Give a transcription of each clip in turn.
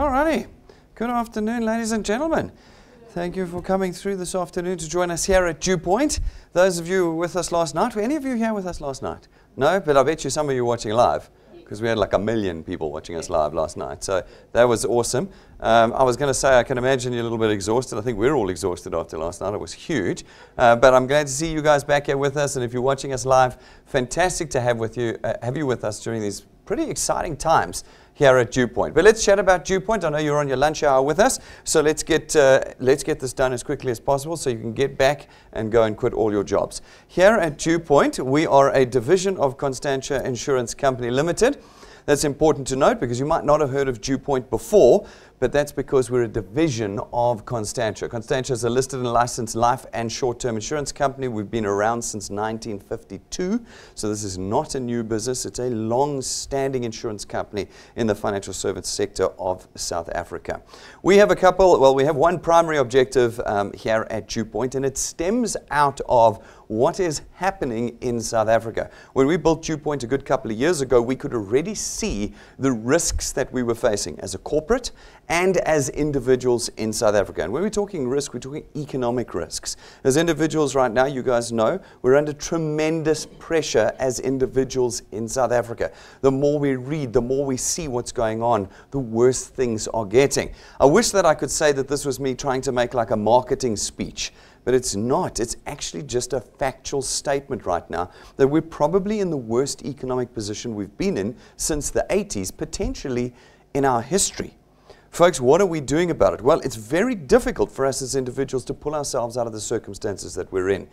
Alrighty. Good afternoon, ladies and gentlemen. Thank you for coming through this afternoon to join us here at DuePoint. Those of you who were with us last night, were any of you here with us last night? No, but I bet you some of you watching live, because we had like 1 million people watching us live last night. So that was awesome. I was going to say, I can imagine you're a little bit exhausted. I think we're all exhausted after last night. It was huge. But I'm glad to see you guys back here with us. And if you're watching us live, fantastic to have you with us during these pretty exciting times here at DuePoint. But let's chat about DuePoint. I know you're on your lunch hour with us, so let's get this done as quickly as possible so you can get back and go and quit all your jobs. Here at DuePoint, we are a division of Constantia Insurance Company Limited. That's important to note because you might not have heard of DuePoint before, but that's because we're a division of Constantia. Constantia is a listed and licensed life and short-term insurance company. We've been around since 1952, so this is not a new business. It's a long-standing insurance company in the financial service sector of South Africa. We have we have one primary objective here at DuePoint, and it stems out of what is happening in South Africa. When we built DuePoint a good couple of years ago, we could already see the risks that we were facing as a corporate and as individuals in South Africa. And when we're talking risk, we're talking economic risks. As individuals right now, you guys know, we're under tremendous pressure as individuals in South Africa. The more we read, the more we see what's going on, the worse things are getting. I wish that I could say that this was me trying to make like a marketing speech, but it's not. It's actually just a factual statement right now that we're probably in the worst economic position we've been in since the 80s, potentially in our history. Folks, what are we doing about it? Well, it's very difficult for us as individuals to pull ourselves out of the circumstances that we're in.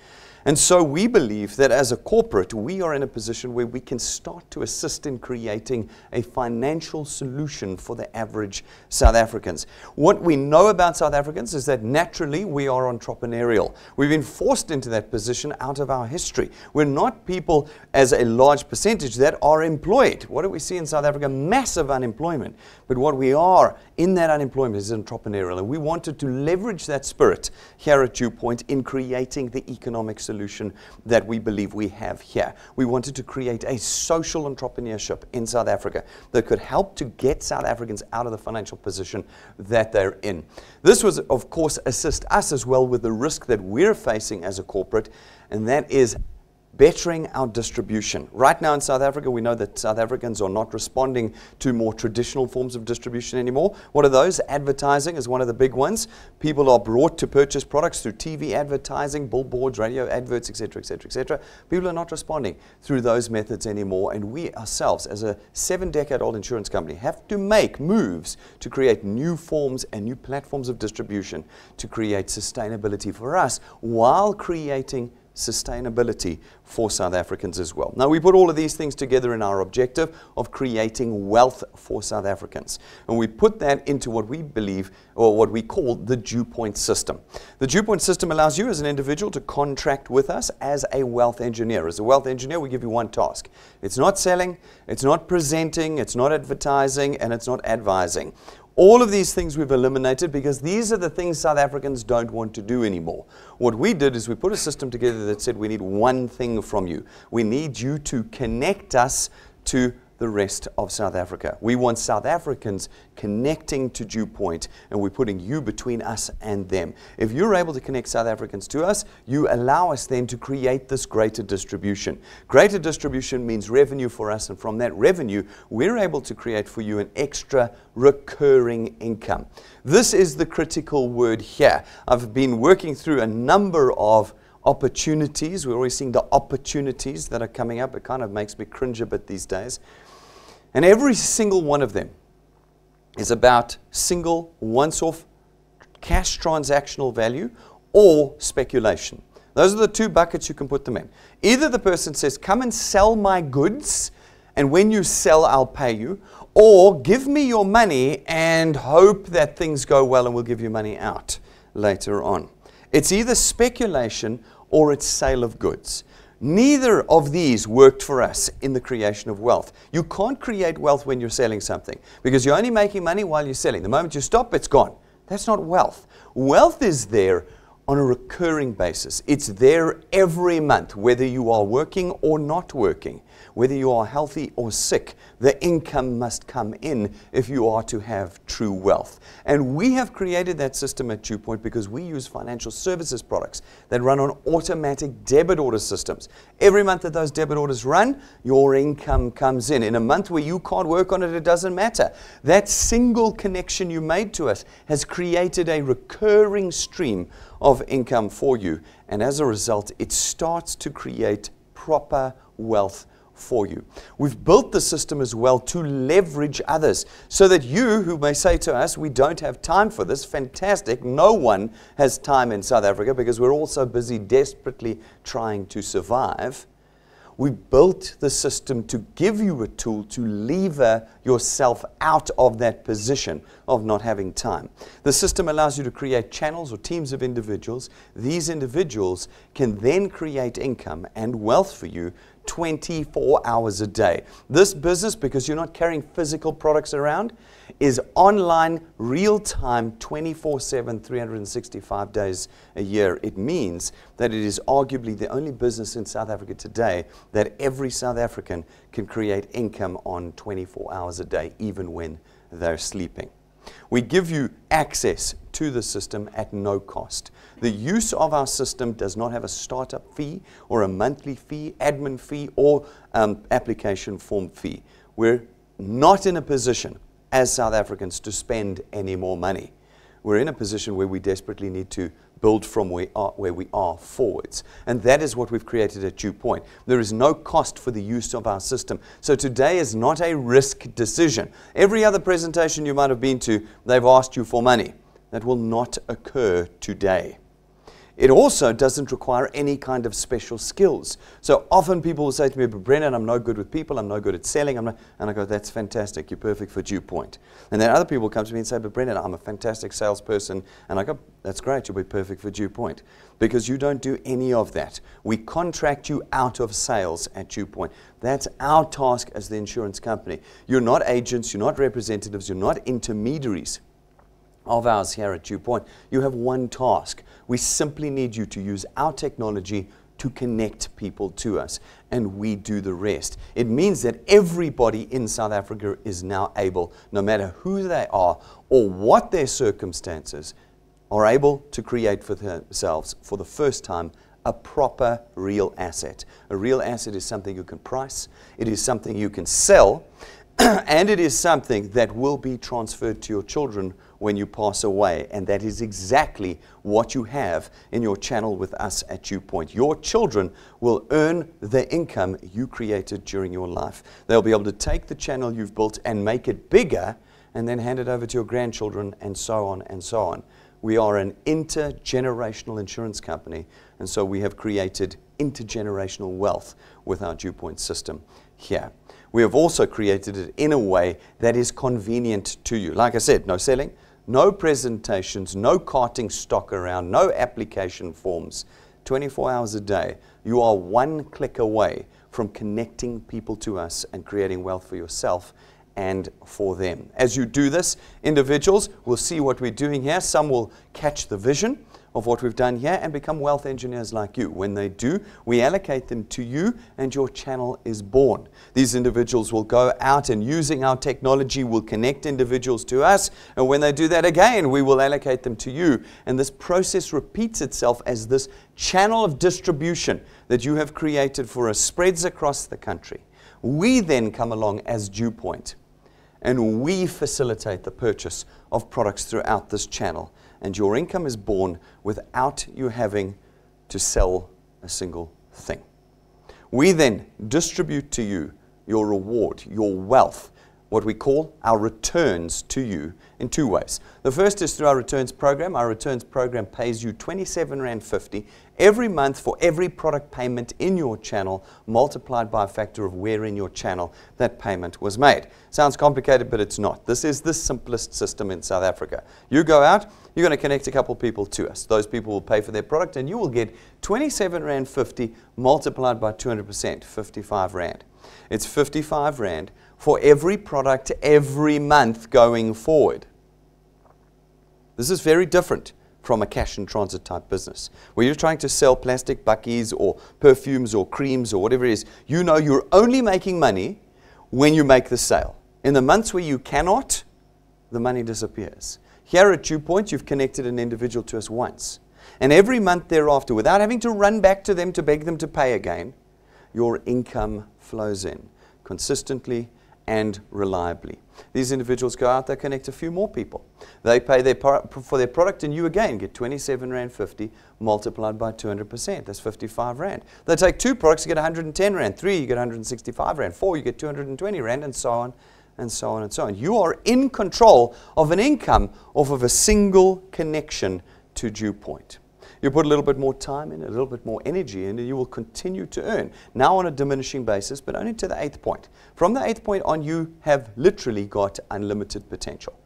And so we believe that as a corporate, we are in a position where we can start to assist in creating a financial solution for the average South Africans. What we know about South Africans is that naturally we are entrepreneurial. We've been forced into that position out of our history. We're not people as a large percentage that are employed. What do we see in South Africa? Massive unemployment. But what we are in that unemployment is entrepreneurial. And we wanted to leverage that spirit here at DuePoint in creating the economic solution that we believe we have here. We wanted to create a social entrepreneurship in South Africa that could help to get South Africans out of the financial position that they're in. This was, of course, assist us as well with the risk that we're facing as a corporate, and that is bettering our distribution. Right now in South Africa, we know that South Africans are not responding to more traditional forms of distribution anymore. What are those? Advertising is one of the big ones. People are brought to purchase products through TV advertising, billboards, radio adverts, etc., etc., etc. People are not responding through those methods anymore, and we ourselves, as a 7-decade-old insurance company, have to make moves to create new forms and new platforms of distribution to create sustainability for us while creating sustainability for South Africans as well. Now, we put all of these things together in our objective of creating wealth for South Africans. And we put that into what we believe, or what we call the DuePoint system. The DuePoint system allows you as an individual to contract with us as a wealth engineer. As a wealth engineer, we give you one task. It's not selling, it's not presenting, it's not advertising, and it's not advising. All of these things we've eliminated because these are the things South Africans don't want to do anymore. What we did is we put a system together that said we need one thing from you. We need you to connect us to the rest of South Africa. We want South Africans connecting to DuePoint, and we're putting you between us and them. If you're able to connect South Africans to us, you allow us then to create this greater distribution. Greater distribution means revenue for us, and from that revenue, we're able to create for you an extra recurring income. This is the critical word here. I've been working through a number of opportunities. We're always seeing the opportunities that are coming up. It kind of makes me cringe a bit these days. And every single one of them is about single, once-off cash transactional value or speculation. Those are the two buckets you can put them in. Either the person says, come and sell my goods, and when you sell, I'll pay you, or give me your money and hope that things go well and we'll give you money out later on. It's either speculation or it's sale of goods. Neither of these worked for us in the creation of wealth. You can't create wealth when you're selling something because you're only making money while you're selling. The moment you stop, it's gone. That's not wealth. Wealth is there on a recurring basis. It's there every month, whether you are working or not working. Whether you are healthy or sick, the income must come in if you are to have true wealth. And we have created that system at DuePoint because we use financial services products that run on automatic debit order systems. Every month that those debit orders run, your income comes in. In a month where you can't work on it, it doesn't matter. That single connection you made to us has created a recurring stream of income for you. And as a result, it starts to create proper wealth for you. We've built the system as well to leverage others so that you who may say to us, we don't have time for this, fantastic. No one has time in South Africa because we're all so busy desperately trying to survive. We built the system to give you a tool to lever yourself out of that position of not having time. The system allows you to create channels or teams of individuals. These individuals can then create income and wealth for you 24 hours a day. This business, because you're not carrying physical products around, is online, real-time, 24/7, 365 days a year. It means that it is arguably the only business in South Africa today that every South African can create income on 24 hours a day, even when they're sleeping. We give you access to the system at no cost. The use of our system does not have a startup fee or a monthly fee, admin fee, or application form fee. We're not in a position as South Africans to spend any more money. We're in a position where we desperately need to build from where we are forwards. And that is what we've created at DuePoint. There is no cost for the use of our system. So today is not a risk decision. Every other presentation you might have been to, they've asked you for money. That will not occur today. It also doesn't require any kind of special skills. So often people will say to me, but Brendan, I'm no good with people, I'm no good at selling. And I go, that's fantastic, you're perfect for DuePoint. And then other people come to me and say, but Brendan, I'm a fantastic salesperson. And I go, that's great, you'll be perfect for DuePoint. Because you don't do any of that. We contract you out of sales at DuePoint. That's our task as the insurance company. You're not agents, you're not representatives, you're not intermediaries of ours here at DuePoint. You have one task. We simply need you to use our technology to connect people to us, and we do the rest. It means that everybody in South Africa is now able, no matter who they are or what their circumstances, are able to create for themselves, for the first time, a proper real asset. A real asset is something you can price, it is something you can sell, and it is something that will be transferred to your children when you pass away. And that is exactly what you have in your channel with us at DuePoint. Your children will earn the income you created during your life. They'll be able to take the channel you've built and make it bigger and then hand it over to your grandchildren, and so on and so on. We are an intergenerational insurance company, and so we have created intergenerational wealth with our DuePoint system here. We have also created it in a way that is convenient to you. Like I said, no selling, no presentations, no carting stock around, no application forms. 24 hours a day, you are one click away from connecting people to us and creating wealth for yourself and for them. As you do this, individuals will see what we're doing here. Some will catch the vision of what we've done here and become wealth engineers like you. When they do, we allocate them to you and your channel is born. These individuals will go out and using our technology will connect individuals to us, and when they do that again, we will allocate them to you. And this process repeats itself as this channel of distribution that you have created for us spreads across the country. We then come along as DuePoint and we facilitate the purchase of products throughout this channel. And your income is born without you having to sell a single thing. We then distribute to you your reward, your wealth, what we call our returns to you in two ways. The first is through our returns program. Our returns program pays you R27.50 every month for every product payment in your channel, multiplied by a factor of where in your channel that payment was made. Sounds complicated, but it's not. This is the simplest system in South Africa. You go out, you're going to connect a couple people to us. Those people will pay for their product, and you will get R27.50 multiplied by 200%, 55 Rand. It's 55 Rand for every product every month going forward. This is very different from a cash and transit type business, where you're trying to sell plastic buckies or perfumes or creams or whatever it is, you know you're only making money when you make the sale. In the months where you cannot, the money disappears. Here at DuePoint, you've connected an individual to us once. And every month thereafter, without having to run back to them to beg them to pay again, your income flows in consistently and reliably. These individuals go out, they connect a few more people. They pay for their product, and you again get 27 Rand 50 multiplied by 200%. That's 55 Rand. They take 2 products, you get 110 Rand. 3, you get 165 Rand. 4, you get 220 Rand, and so on, and so on, and so on. You are in control of an income off of a single connection to DuePoint. You put a little bit more time in, a little bit more energy in, and you will continue to earn. Now on a diminishing basis, but only to the 8th point. From the 8th point on, you have literally got unlimited potential.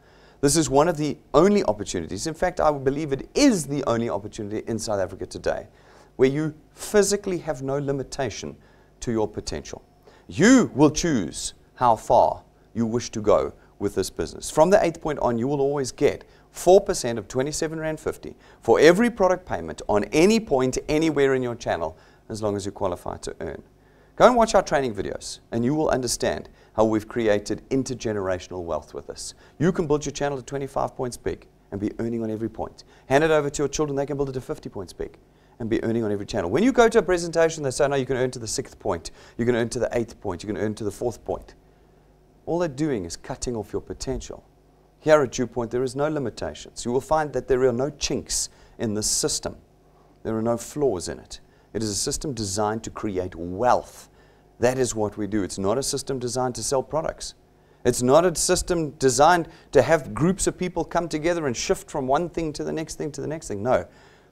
This is one of the only opportunities, in fact, I believe it is the only opportunity in South Africa today, where you physically have no limitation to your potential. You will choose how far you wish to go with this business. From the 8th point on, you will always get 4% of 27 Rand 50 for every product payment on any point anywhere in your channel, as long as you qualify to earn. Go and watch our training videos and you will understand how we've created intergenerational wealth with this. You can build your channel to 25 points big and be earning on every point. Hand it over to your children, they can build it to 50 points big and be earning on every channel. When you go to a presentation, they say, no, you can earn to the 6th point, you can earn to the 8th point, you can earn to the 4th point. All they're doing is cutting off your potential. Here at DuePoint, there is no limitations. You will find that there are no chinks in the system. There are no flaws in it. It is a system designed to create wealth. That is what we do. It's not a system designed to sell products. It's not a system designed to have groups of people come together and shift from one thing to the next thing to the next thing. No,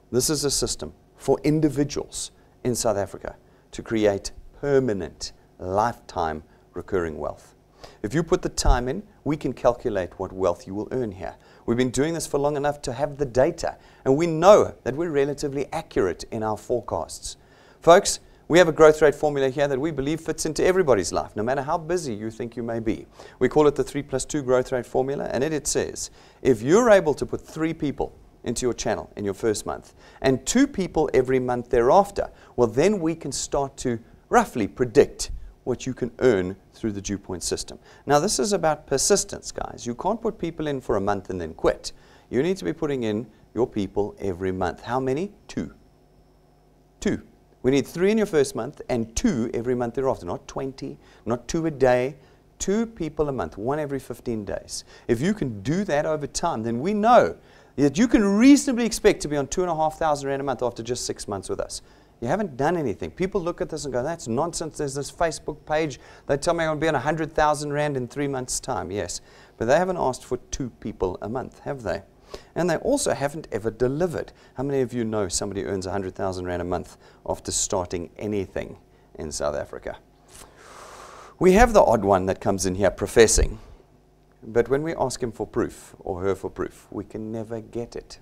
this is a system for individuals in South Africa to create permanent, lifetime, recurring wealth. If you put the time in, we can calculate what wealth you will earn here. We've been doing this for long enough to have the data, and we know that we're relatively accurate in our forecasts. Folks, we have a growth rate formula here that we believe fits into everybody's life, no matter how busy you think you may be. We call it the 3+2 growth rate formula, and it says, if you're able to put 3 people into your channel in your first month, and 2 people every month thereafter, well, then we can start to roughly predict what you can earn through the DuePoint system. Now, this is about persistence, guys. You can't put people in for a month and then quit. You need to be putting in your people every month. How many? 2. 2. We need 3 in your first month and 2 every month thereafter. Not 20, not 2 a day, 2 people a month, 1 every 15 days. If you can do that over time, then we know that you can reasonably expect to be on 2,500 Rand a month after just 6 months with us. You haven't done anything. People look at this and go, that's nonsense. There's this Facebook page. They tell me I'm going to be on 100,000 Rand in 3 months' time. Yes, but they haven't asked for 2 people a month, have they? And they also haven't ever delivered. How many of you know somebody earns 100,000 Rand a month after starting anything in South Africa? We have the odd one that comes in here professing, but when we ask him for proof or her for proof, we can never get it.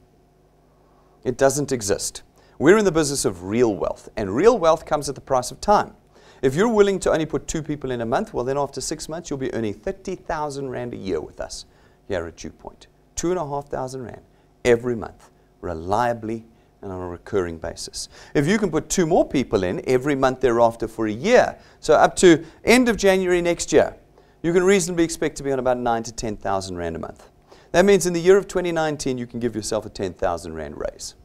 It doesn't exist. We're in the business of real wealth, and real wealth comes at the price of time. If you're willing to only put 2 people in a month, well, then after 6 months, you'll be earning 30,000 Rand a year with us here at DuePoint. 2,500 Rand every month, reliably and on a recurring basis. If you can put 2 more people in every month thereafter for a year, so up to end of January next year, you can reasonably expect to be on about 9,000 to 10,000 Rand a month. That means in the year of 2019, you can give yourself a 10,000 Rand raise.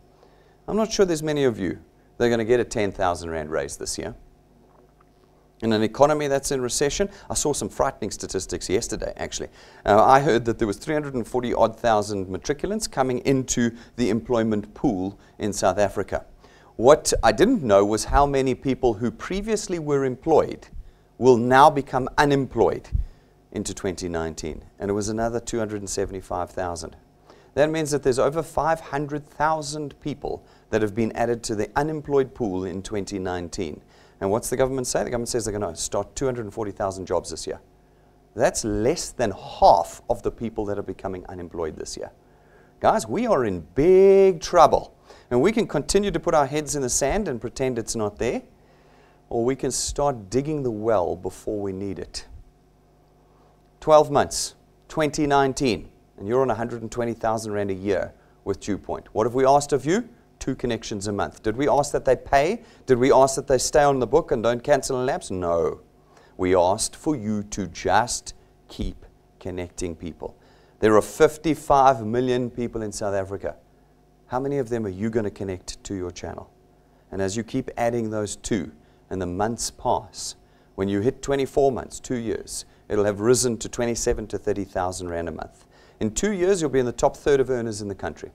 I'm not sure there's many of you that are going to get a 10,000 Rand raise this year. In an economy that's in recession, I saw some frightening statistics yesterday, actually. I heard that there was 340-odd thousand matriculants coming into the employment pool in South Africa. What I didn't know was how many people who previously were employed will now become unemployed into 2019. And it was another 275,000. That means that there's over 500,000 people that have been added to the unemployed pool in 2019. And what's the government say? The government says they're going to start 240,000 jobs this year. That's less than half of the people that are becoming unemployed this year. Guys, we are in big trouble. And we can continue to put our heads in the sand and pretend it's not there, or we can start digging the well before we need it. 12 months, 2019. And you're on 120,000 Rand a year. with DuePoint. What have we asked of you? 2 connections a month. Did we ask that they pay? Did we ask that they stay on the book and don't cancel and lapse? No. We asked for you to just keep connecting people. There are 55 million people in South Africa. How many of them are you going to connect to your channel? And as you keep adding those 2 and the months pass, when you hit 24 months, 2 years, it'll have risen to 27 to 30,000 Rand a month. In 2 years, you'll be in the top third of earners in the country.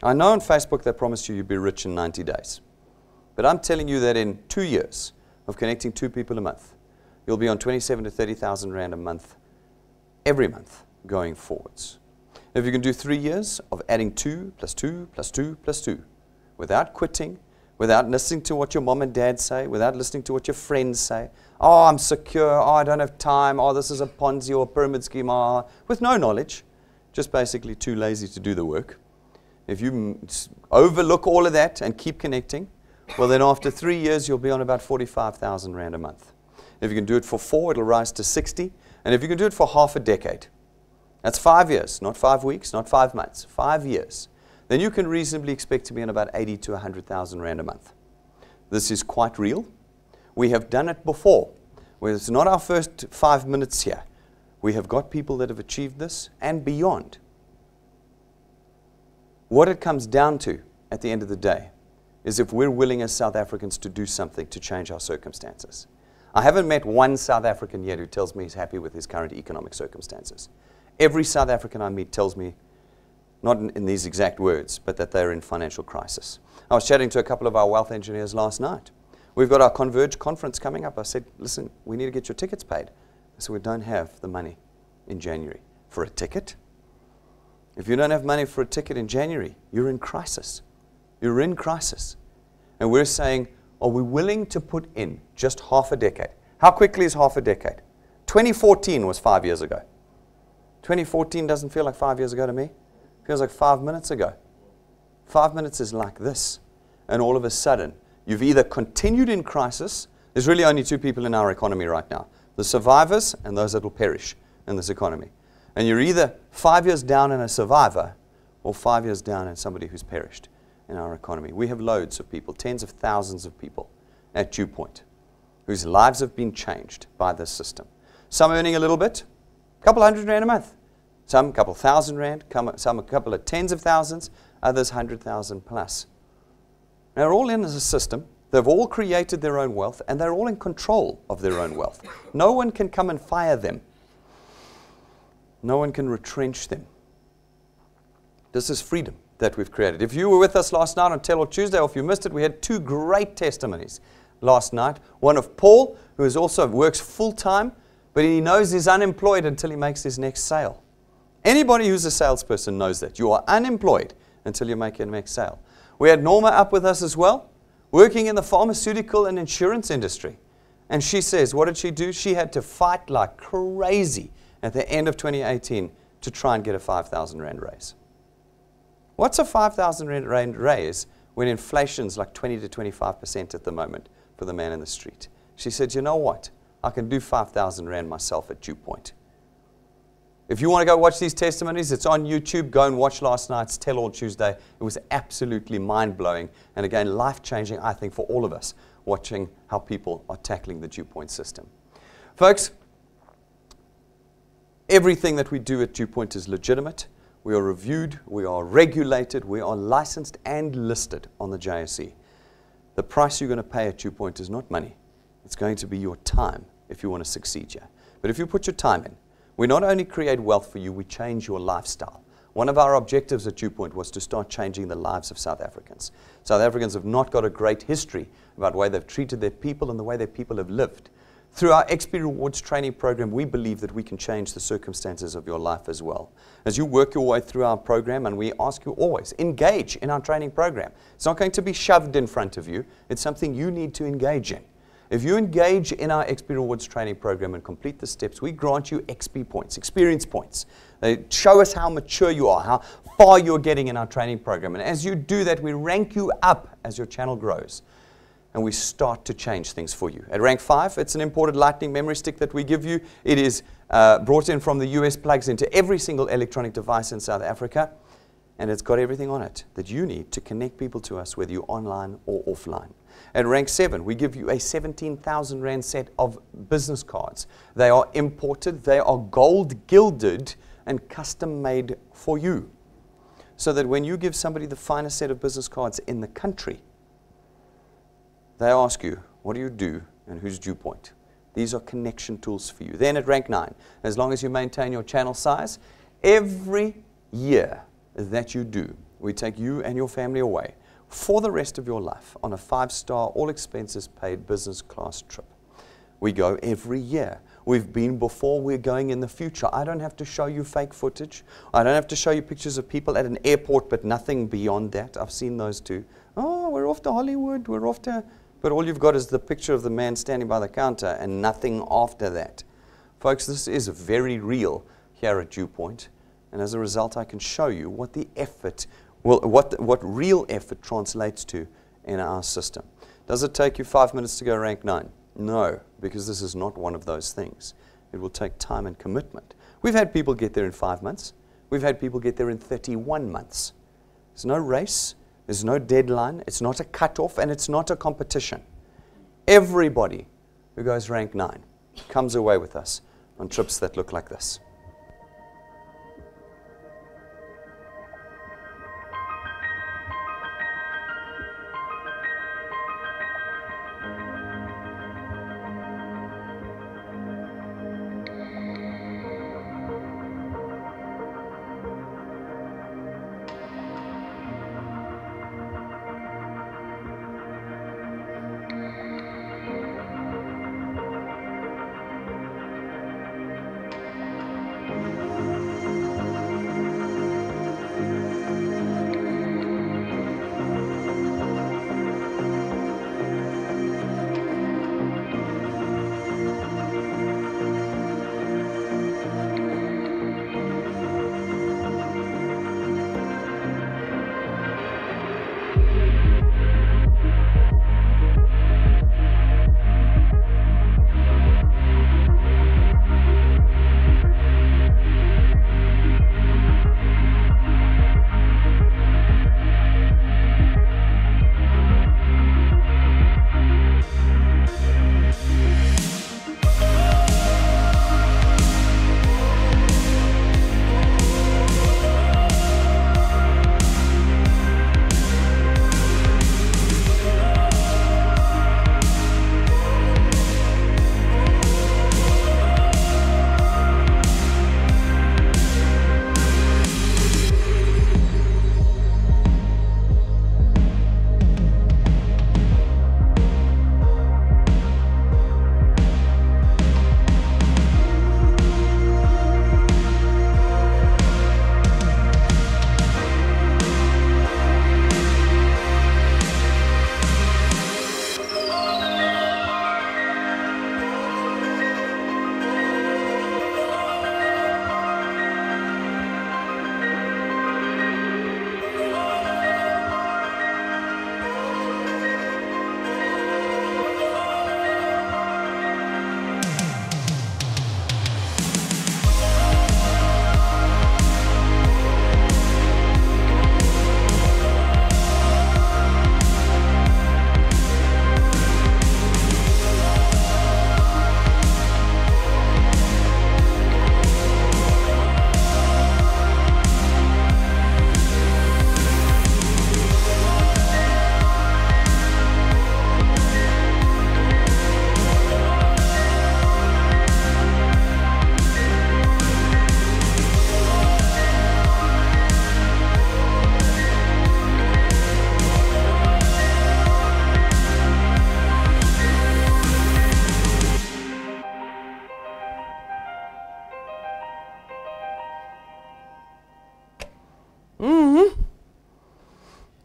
I know on Facebook they promised you you'd be rich in 90 days. But I'm telling you that in 2 years of connecting 2 people a month, you'll be on 27 to 30,000 Rand a month, every month going forwards. If you can do 3 years of adding 2 plus 2 plus 2 plus 2, without quitting, without listening to what your mom and dad say, without listening to what your friends say, oh, I'm secure, oh, I don't have time, oh, this is a Ponzi or a pyramid scheme, oh, with no knowledge, just basically too lazy to do the work. If you overlook all of that and keep connecting, well, then after 3 years, you'll be on about 45,000 Rand a month. If you can do it for 4, it'll rise to 60. And if you can do it for half a decade, that's 5 years, not 5 weeks, not 5 months, 5 years, then you can reasonably expect to be in about 80 to 100,000 Rand a month. This is quite real. We have done it before. Well, it's not our first 5 minutes here. We have got people that have achieved this and beyond. What it comes down to at the end of the day is if we're willing as South Africans to do something to change our circumstances. I haven't met one South African yet who tells me he's happy with his current economic circumstances. Every South African I meet tells me, not in these exact words, but that they're in financial crisis. I was chatting to a couple of our wealth engineers last night. We've got our Converge conference coming up. I said, listen, we need to get your tickets paid. So we don't have the money in January for a ticket. If you don't have money for a ticket in January, you're in crisis. You're in crisis. And we're saying, are we willing to put in just half a decade? How quickly is half a decade? 2014 was 5 years ago. 2014 doesn't feel like 5 years ago to me. It feels like 5 minutes ago. 5 minutes is like this. And all of a sudden, you've either continued in crisis. There's really only 2 people in our economy right now. The survivors and those that will perish in this economy. And you're either 5 years down in a survivor or 5 years down in somebody who's perished in our economy. We have loads of people, tens of thousands of people at DuePoint whose lives have been changed by this system. Some earning a little bit, a couple hundred Rand a month. Some a couple thousand Rand, some a couple of tens of thousands, others 100,000 plus. They're all in as a system. They've all created their own wealth, and they're all in control of their own wealth. No one can come and fire them. No one can retrench them. This is freedom that we've created. If you were with us last night on Tell All Tuesday, or if you missed it, we had 2 great testimonies last night. One of Paul, who is also works full-time, but he knows he's unemployed until he makes his next sale. Anybody who's a salesperson knows that. You are unemployed until you make your next sale. We had Norma up with us as well, working in the pharmaceutical and insurance industry. And she says, what did she do? She had to fight like crazy at the end of 2018 to try and get a 5,000 Rand raise. What's a 5,000 Rand raise when inflation's like 20 to 25% at the moment for the man in the street? She said, you know what? I can do 5,000 Rand myself at DuePoint. If you want to go watch these testimonies, it's on YouTube. Go and watch last night's Tell All Tuesday. It was absolutely mind-blowing and again, life-changing, I think, for all of us, watching how people are tackling the DuePoint system. Folks, everything that we do at DuePoint is legitimate. We are reviewed, we are regulated, we are licensed and listed on the JSE. The price you're going to pay at DuePoint is not money. It's going to be your time if you want to succeed here. But if you put your time in, we not only create wealth for you, we change your lifestyle. One of our objectives at DuePoint was to start changing the lives of South Africans. South Africans have not got a great history about the way they've treated their people and the way their people have lived. Through our XP Rewards training program, we believe that we can change the circumstances of your life as well. As you work your way through our program, and we ask you always, engage in our training program. It's not going to be shoved in front of you. It's something you need to engage in. If you engage in our XP Rewards training program and complete the steps, we grant you XP points, experience points. They show us how mature you are, how far you're getting in our training program. And as you do that, we rank you up as your channel grows. And we start to change things for you. At rank 5, it's an imported Lightning memory stick that we give you. It is brought in from the US, plugs into every single electronic device in South Africa. And it's got everything on it that you need to connect people to us, whether you're online or offline. At rank 7, we give you a 17,000 Rand set of business cards. They are imported, they are gold gilded and custom made for you. So that when you give somebody the finest set of business cards in the country, they ask you, what do you do and who's DuePoint? These are connection tools for you. Then at rank 9, as long as you maintain your channel size, every year that you do, we take you and your family away for the rest of your life on a 5-star, all expenses paid business class trip. We go every year. We've been before, we're going in the future. I don't have to show you fake footage. I don't have to show you pictures of people at an airport, but nothing beyond that. I've seen those too. Oh, we're off to Hollywood, we're off to... But all you've got is the picture of the man standing by the counter and nothing after that. Folks, this is very real here at DuePoint. And as a result, I can show you what the effort, what real effort translates to in our system. Does it take you 5 minutes to go rank 9? No, because this is not one of those things. It will take time and commitment. We've had people get there in 5 months. We've had people get there in 31 months. There's no race. There's no deadline. It's not a cutoff, and it's not a competition. Everybody who goes rank 9 comes away with us on trips that look like this.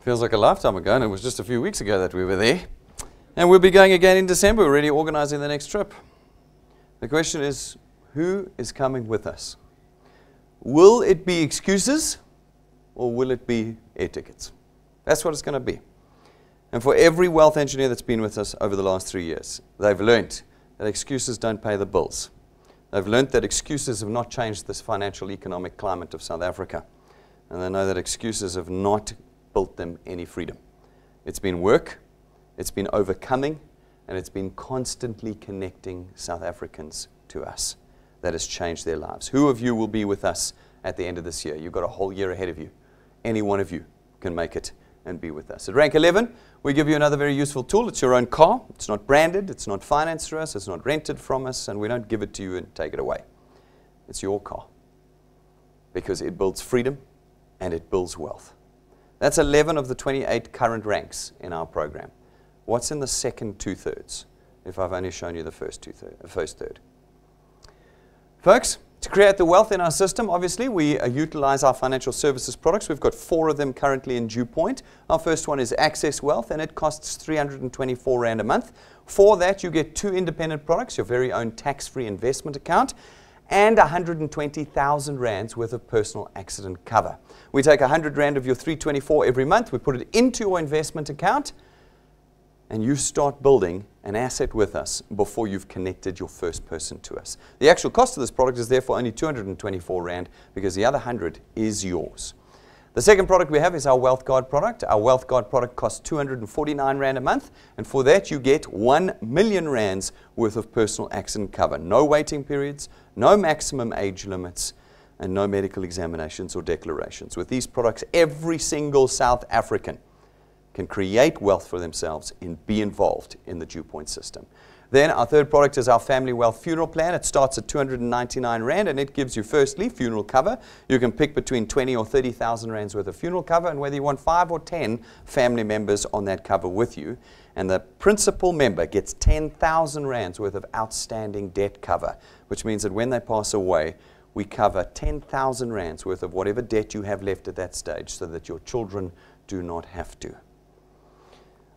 Feels like a lifetime ago, and it was just a few weeks ago that we were there. And we'll be going again in December. We're already organizing the next trip. The question is, who is coming with us? Will it be excuses, or will it be air tickets? That's what it's going to be. And for every wealth engineer that's been with us over the last 3 years, they've learned that excuses don't pay the bills. They've learned that excuses have not changed this financial economic climate of South Africa. and they know that excuses have not built them any freedom. It's been work, it's been overcoming, and it's been constantly connecting South Africans to us that has changed their lives. Who of you will be with us at the end of this year? You've got a whole year ahead of you. Any one of you can make it and be with us. At rank 11, we give you another very useful tool. It's your own car. It's not branded. It's not financed through us. It's not rented from us. And we don't give it to you and take it away. It's your car. Because it builds freedom and it builds wealth. That's 11 of the 28 current ranks in our program. What's in the second two-thirds, if I've only shown you the first third? Folks, to create the wealth in our system, obviously, we utilize our financial services products. We've got 4 of them currently in DuePoint. Our first one is Access Wealth, and it costs 324 Rand a month. For that, you get 2 independent products, your very own tax-free investment account, and 120,000 Rands worth of personal accident cover. We take 100 Rand of your 324 every month, we put it into your investment account, and you start building an asset with us before you've connected your first person to us. The actual cost of this product is therefore only 224 Rand because the other 100 is yours. The second product we have is our Wealth Guard product. Our Wealth Guard product costs 249 Rand a month, and for that you get 1 million Rands worth of personal accident cover. No waiting periods, no maximum age limits, and no medical examinations or declarations. With these products, every single South African can create wealth for themselves and be involved in the DuePoint system. Then our third product is our Family Wealth Funeral Plan. It starts at 299 Rand, and it gives you firstly funeral cover. You can pick between 20 or 30,000 Rands worth of funeral cover, and whether you want 5 or 10 family members on that cover with you. And the principal member gets 10,000 Rands worth of outstanding debt cover, which means that when they pass away, we cover 10,000 Rands worth of whatever debt you have left at that stage so that your children do not have to.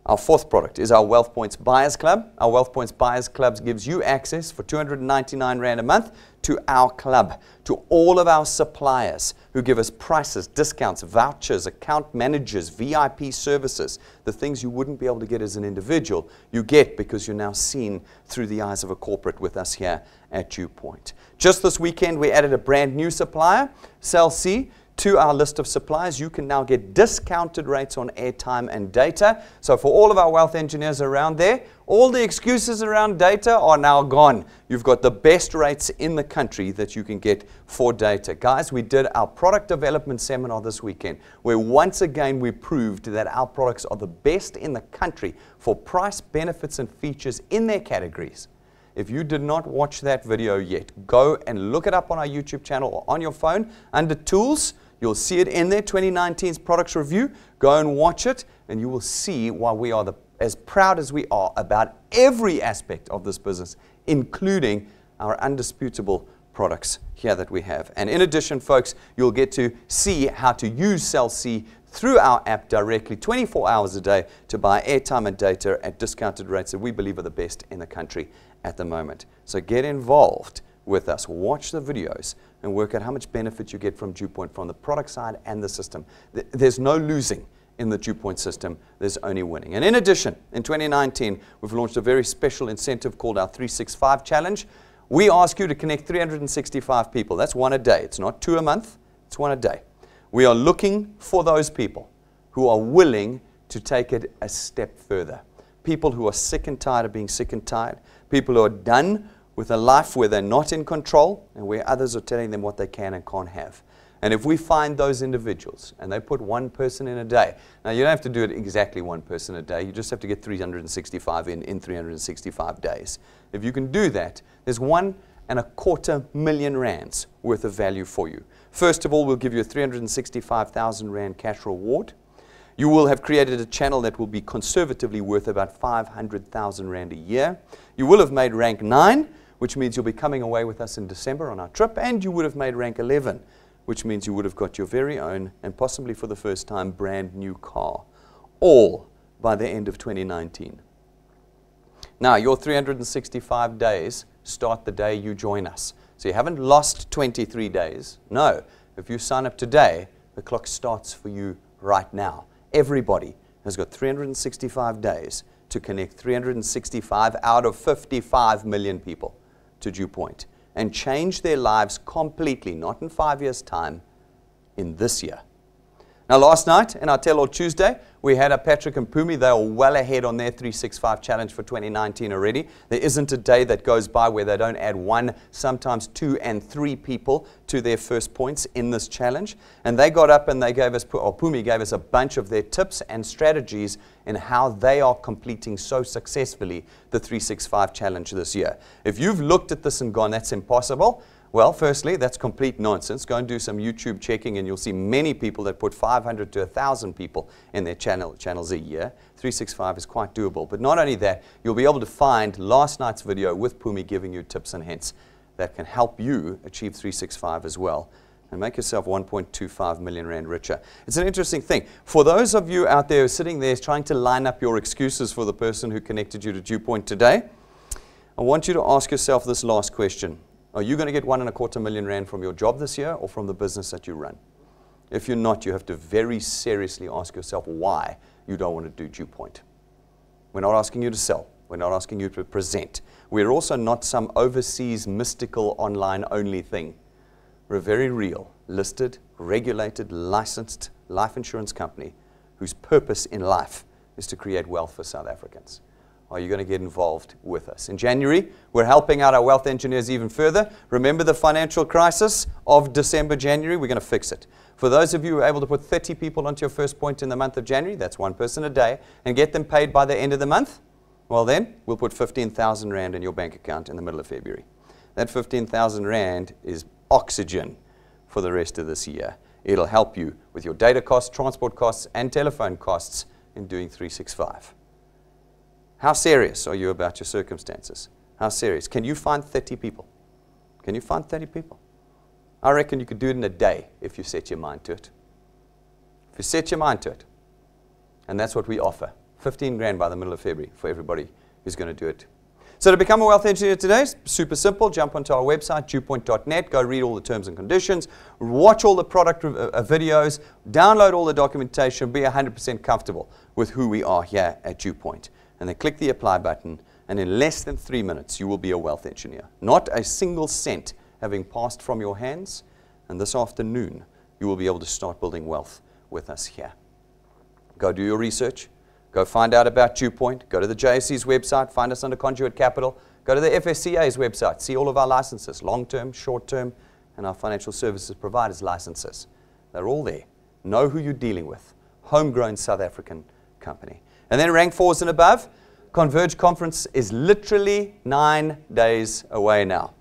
Our fourth product is our Wealth Points Buyers Club. Our Wealth Points Buyers Club gives you access for 299 Rand a month to our club, to all of our suppliers who give us prices, discounts, vouchers, account managers, VIP services, the things you wouldn't be able to get as an individual, you get because you're now seen through the eyes of a corporate with us here at DuePoint. Just this weekend, we added a brand new supplier, Cell C, to our list of suppliers. You can now get discounted rates on airtime and data. So for all of our wealth engineers around there, all the excuses around data are now gone. You've got the best rates in the country that you can get for data. Guys, we did our product development seminar this weekend, where once again we proved that our products are the best in the country for price, benefits, and features in their categories. If you did not watch that video yet, go and look it up on our YouTube channel or on your phone under Tools. You'll see it in there, 2019's products review. Go and watch it, and you will see why we are as proud as we are about every aspect of this business, including our undisputable products here that we have. And in addition, folks, you'll get to see how to use Cell C through our app directly 24 hours a day to buy airtime and data at discounted rates that we believe are the best in the country at the moment. So get involved with us. Watch the videos and work out how much benefit you get from DuePoint from the product side and the system. There's no losing in the DuePoint system. There's only winning. And in addition, in 2019, we've launched a very special incentive called our 365 Challenge. We ask you to connect 365 people. That's 1 a day. It's not 2 a month. It's 1 a day. We are looking for those people who are willing to take it a step further. People who are sick and tired of being sick and tired. People who are done with a life where they're not in control and where others are telling them what they can and can't have. And if we find those individuals and they put 1 person in a day, now you don't have to do it exactly 1 person a day, you just have to get 365 in 365 days. If you can do that, there's 1.25 million Rands worth of value for you. First of all, we'll give you a 365,000 Rand cash reward. You will have created a channel that will be conservatively worth about 500,000 Rand a year. You will have made rank 9, which means you'll be coming away with us in December on our trip, and you would have made rank 11, which means you would have got your very own, and possibly for the first time, brand new car, all by the end of 2019. Now, your 365 days start the day you join us. So you haven't lost 23 days. No, if you sign up today, the clock starts for you right now. Everybody has got 365 days to connect 365 out of 55 million people to DuePoint and change their lives completely, not in 5 years' time, in this year, Now, last night in our Tell All Tuesday, we had Patrick and Pumi. They are well ahead on their 365 challenge for 2019 already. There isn't a day that goes by where they don't add 1, sometimes 2 and 3 people to their first points in this challenge. And they got up and they gave us, or Pumi gave us a bunch of their tips and strategies in how they are completing so successfully the 365 challenge this year. If you've looked at this and gone, that's impossible, well, firstly, that's complete nonsense. Go and do some YouTube checking and you'll see many people that put 500 to 1,000 people in their channels a year. 365 is quite doable. But not only that, you'll be able to find last night's video with Pumi giving you tips and hints that can help you achieve 365 as well and make yourself 1.25 million rand richer. It's an interesting thing. For those of you out there who are sitting there trying to line up your excuses for the person who connected you to DuePoint today, I want you to ask yourself this last question. Are you going to get 1.25 million rand from your job this year or from the business that you run? If you're not, you have to very seriously ask yourself why you don't want to do DuePoint. We're not asking you to sell. We're not asking you to present. We're also not some overseas mystical online only thing. We're a very real, listed, regulated, licensed life insurance company whose purpose in life is to create wealth for South Africans. Are you going to get involved with us? In January, we're helping out our wealth engineers even further. Remember the financial crisis of December, January? We're going to fix it. For those of you who are able to put 30 people onto your first point in the month of January, that's 1 person a day, and get them paid by the end of the month, well then, we'll put 15,000 rand in your bank account in the middle of February. That 15,000 rand is oxygen for the rest of this year. It'll help you with your data costs, transport costs, and telephone costs in doing 365. How serious are you about your circumstances? How serious? Can you find 30 people? Can you find 30 people? I reckon you could do it in a day if you set your mind to it. If you set your mind to it. And that's what we offer. 15 grand by the middle of February for everybody who's going to do it. So to become a wealth engineer today is super simple. Jump onto our website, DuePoint.net. Go read all the terms and conditions. Watch all the product videos. Download all the documentation. Be 100% comfortable with who we are here at DuePoint. And then click the apply button, and in less than 3 minutes, you will be a wealth engineer. Not a single cent having passed from your hands, and this afternoon, you will be able to start building wealth with us here. Go do your research. Go find out about DuePoint. Go to the JSE's website. Find us under Conduit Capital. Go to the FSCA's website. See all of our licenses, long-term, short-term, and our financial services providers' licenses. They're all there. Know who you're dealing with. Homegrown South African company. And then rank 4s and above, Converge Conference is literally 9 days away now.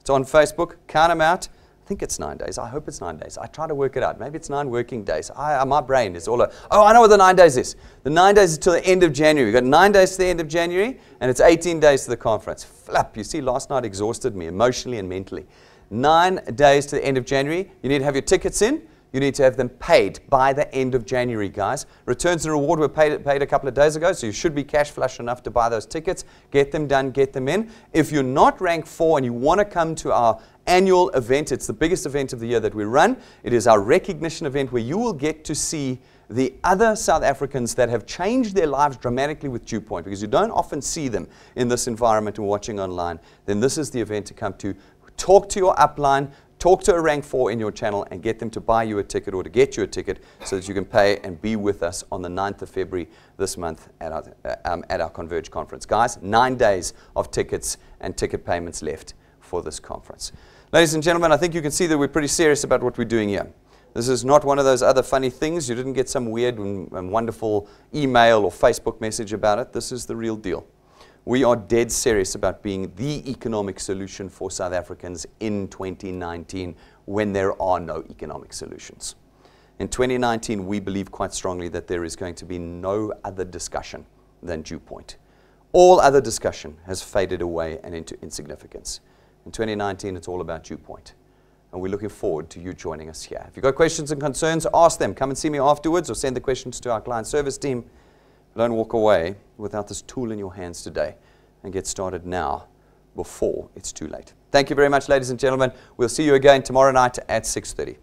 It's on Facebook. Count them out. I think it's 9 days. I hope it's 9 days. I try to work it out. Maybe it's 9 working days. My brain is all over. Oh, I know what the 9 days is. The 9 days is till the end of January. We've got 9 days to the end of January, and it's 18 days to the conference. Flap. You see, last night exhausted me emotionally and mentally. 9 days to the end of January. You need to have your tickets in. You need to have them paid by the end of January, guys. Returns and reward were paid a couple of days ago, so you should be cash flush enough to buy those tickets. Get them done, get them in. If you're not rank 4 and you want to come to our annual event, it's the biggest event of the year that we run. It is our recognition event where you will get to see the other South Africans that have changed their lives dramatically with DuePoint, because you don't often see them in this environment and watching online. Then this is the event to come to. Talk to your upline. Talk to a rank 4 in your channel and get them to buy you a ticket or to get you a ticket so that you can pay and be with us on the 9th of February this month at our Converge conference. Guys, 9 days of tickets and ticket payments left for this conference. Ladies and gentlemen, I think you can see that we're pretty serious about what we're doing here. This is not one of those other funny things. You didn't get some weird and wonderful email or Facebook message about it. This is the real deal. We are dead serious about being the economic solution for South Africans in 2019 when there are no economic solutions. In 2019, we believe quite strongly that there is going to be no other discussion than DuePoint. All other discussion has faded away and into insignificance. In 2019, it's all about DuePoint. And we're looking forward to you joining us here. If you've got questions and concerns, ask them. Come and see me afterwards or send the questions to our client service team. Don't walk away without this tool in your hands today, and get started now before it's too late. Thank you very much, ladies and gentlemen. We'll see you again tomorrow night at 6:30.